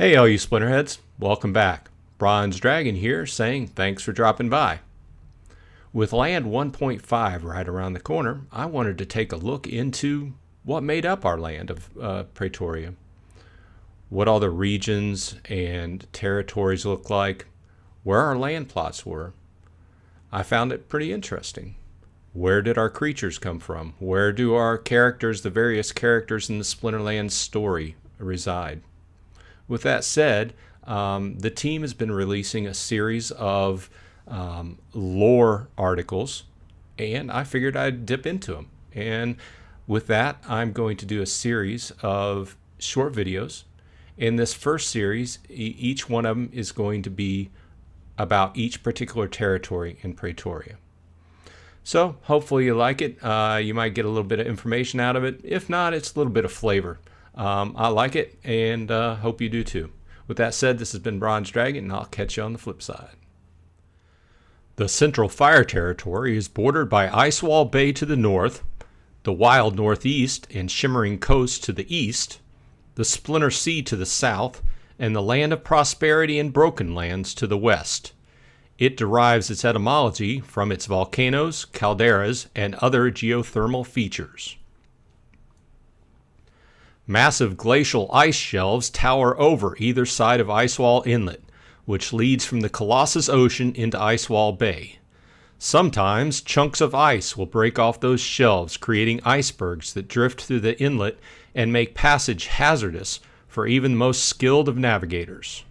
Hey all you Splinterheads, welcome back. Bronze Dragon here saying thanks for dropping by. With Land 1.5 right around the corner, I wanted to take a look into what made up our land of Praetoria. What all the regions and territories look like, where our land plots were. I found it pretty interesting. Where did our creatures come from? Where do our characters, the various characters in the Splinterland story, reside? With that said, the team has been releasing a series of lore articles, and I figured I'd dip into them. And with that, I'm going to do a series of short videos. In this first series, each one of them is going to be about each particular territory in Praetoria. So hopefully you like it. You might get a little bit of information out of it. If not, it's a little bit of flavor. I like it, and hope you do too. With that said, this has been Bronze Dragon, and I'll catch you on the flip side. The Central Fire Territory is bordered by Icewall Bay to the north, the Wild Northeast and Shimmering Coast to the east, the Splinter Sea to the south, and the Land of Prosperity and Broken Lands to the west. It derives its etymology from its volcanoes, calderas, and other geothermal features. Massive glacial ice shelves tower over either side of Icewall Inlet, which leads from the Colossus Ocean into Icewall Bay. Sometimes chunks of ice will break off those shelves, creating icebergs that drift through the inlet and make passage hazardous for even the most skilled of navigators.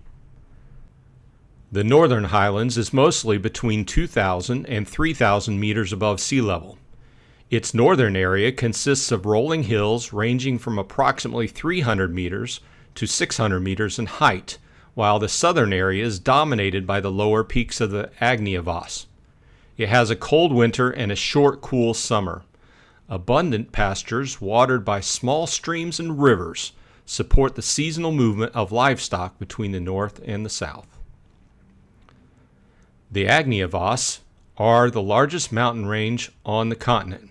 The Northern Highlands is mostly between 2,000 and 3,000 meters above sea level. Its northern area consists of rolling hills ranging from approximately 300 meters to 600 meters in height, while the southern area is dominated by the lower peaks of the Agniavos. It has a cold winter and a short, cool summer. Abundant pastures watered by small streams and rivers support the seasonal movement of livestock between the north and the south. The Agniavos are the largest mountain range on the continent.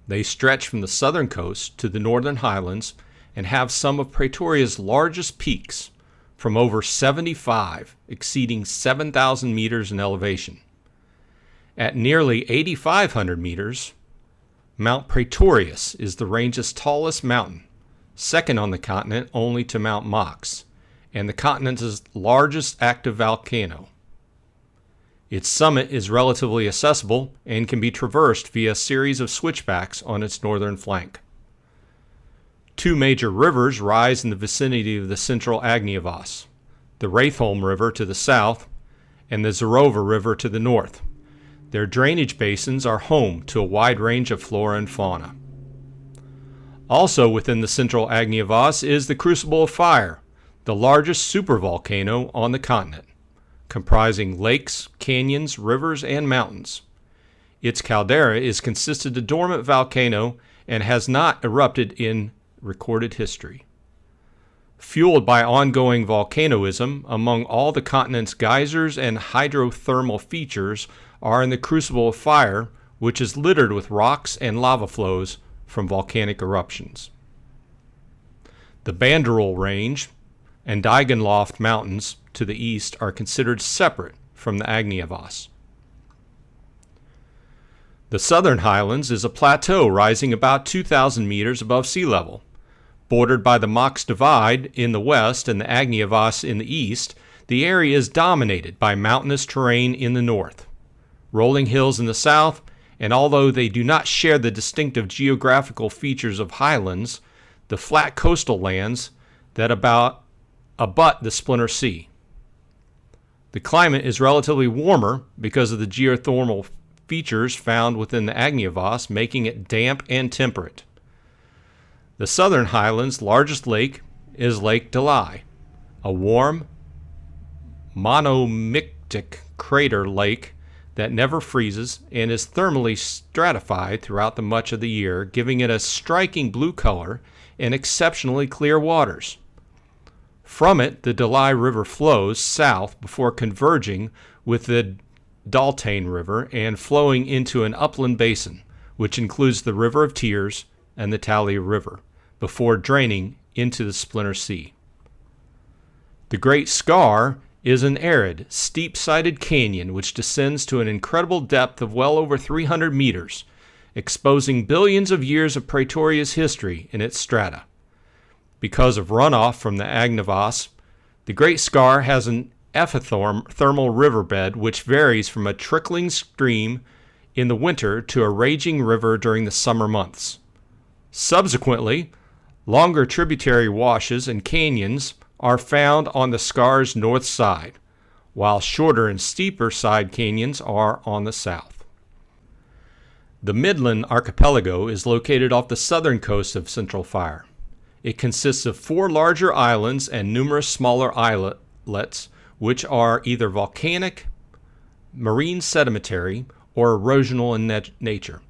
They stretch from the southern coast to the northern highlands and have some of Praetoria's largest peaks, from over 75, exceeding 7,000 meters in elevation. At nearly 8,500 meters, Mount Praetorius is the range's tallest mountain, second on the continent only to Mount Mox, and the continent's largest active volcano. Its summit is relatively accessible and can be traversed via a series of switchbacks on its northern flank. Two major rivers rise in the vicinity of the central Agniavos, the Wraithholm River to the south and the Zarova River to the north. Their drainage basins are home to a wide range of flora and fauna. Also within the central Agniavos is the Crucible of Fire, the largest supervolcano on the continent, comprising lakes, canyons, rivers, and mountains. Its caldera is considered a dormant volcano and has not erupted in recorded history. Fueled by ongoing volcanoism, among all the continent's geysers and hydrothermal features are in the Crucible of Fire, which is littered with rocks and lava flows from volcanic eruptions. The Banderol Range and Digenloft Mountains to the east are considered separate from the Agniavos. The Southern Highlands is a plateau rising about 2,000 meters above sea level. Bordered by the Mox Divide in the west and the Agniavos in the east, the area is dominated by mountainous terrain in the north, rolling hills in the south, and although they do not share the distinctive geographical features of highlands, the flat coastal lands that abut the Splinter Sea. The climate is relatively warmer because of the geothermal features found within the Agniavos, making it damp and temperate. The Southern Highlands' largest lake is Lake Delai, a warm, monomictic crater lake that never freezes and is thermally stratified throughout the much of the year, giving it a striking blue color and exceptionally clear waters. From it, the Delai River flows south before converging with the Daltane River and flowing into an upland basin, which includes the River of Tears and the Talia River, before draining into the Splinter Sea. The Great Scar is an arid, steep-sided canyon which descends to an incredible depth of well over 300 meters, exposing billions of years of Praetoria's history in its strata. Because of runoff from the Agnavas, the Great Scar has an epithermal riverbed which varies from a trickling stream in the winter to a raging river during the summer months. Subsequently, longer tributary washes and canyons are found on the scar's north side, while shorter and steeper side canyons are on the south. The Midland Archipelago is located off the southern coast of Central Fire. It consists of 4 larger islands and numerous smaller islets, which are either volcanic, marine sedimentary, or erosional in nature.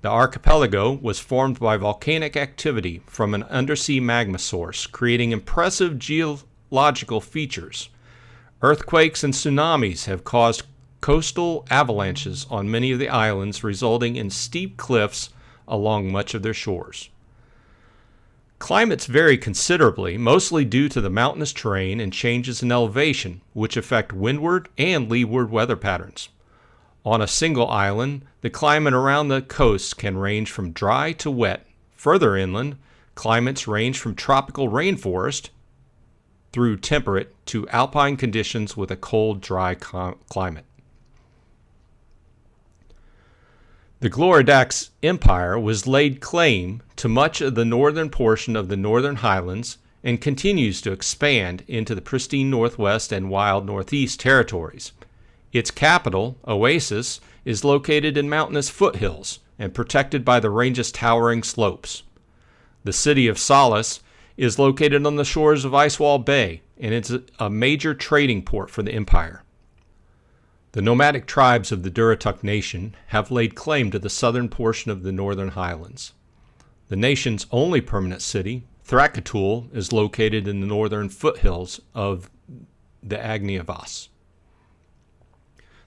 The archipelago was formed by volcanic activity from an undersea magma source, creating impressive geological features. Earthquakes and tsunamis have caused coastal avalanches on many of the islands, resulting in steep cliffs along much of their shores. Climates vary considerably, mostly due to the mountainous terrain and changes in elevation, which affect windward and leeward weather patterns. On a single island, the climate around the coast can range from dry to wet. Further inland, climates range from tropical rainforest through temperate to alpine conditions with a cold, dry climate. The Gloridax Empire was laid claim to much of the northern portion of the Northern Highlands and continues to expand into the pristine northwest and wild northeast territories. Its capital, Oasis, is located in mountainous foothills and protected by the range's towering slopes. The city of Solace is located on the shores of Icewall Bay, and it's a major trading port for the empire. The nomadic tribes of the Durotuk Nation have laid claim to the southern portion of the Northern Highlands. The nation's only permanent city, Thracatul, is located in the northern foothills of the Agnavas.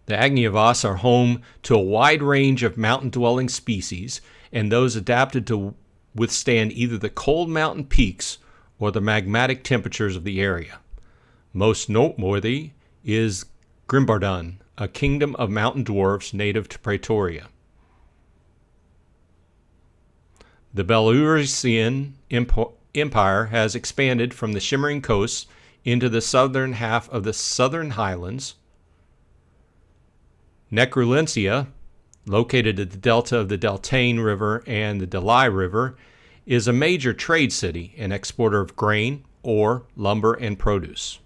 The Agnavas are home to a wide range of mountain-dwelling species and those adapted to withstand either the cold mountain peaks or the magmatic temperatures of the area. Most noteworthy is Grimbardun, a kingdom of mountain dwarfs native to Praetoria. The Belarusian Empire has expanded from the shimmering coasts into the southern half of the Southern Highlands. Necrulencia, located at the delta of the Deltane River and the Dalai River, is a major trade city and exporter of grain, ore, lumber, and produce.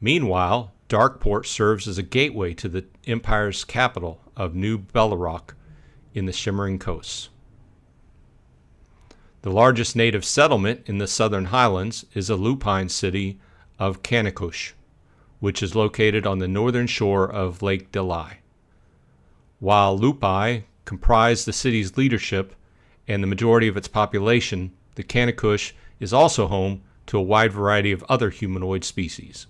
Meanwhile, Darkport serves as a gateway to the empire's capital of New Belarus in the shimmering coasts. The largest native settlement in the Southern Highlands is a lupine city of Kanikush, which is located on the northern shore of Lake Dalai. While Lupai comprise the city's leadership and the majority of its population, the Kanikush is also home to a wide variety of other humanoid species.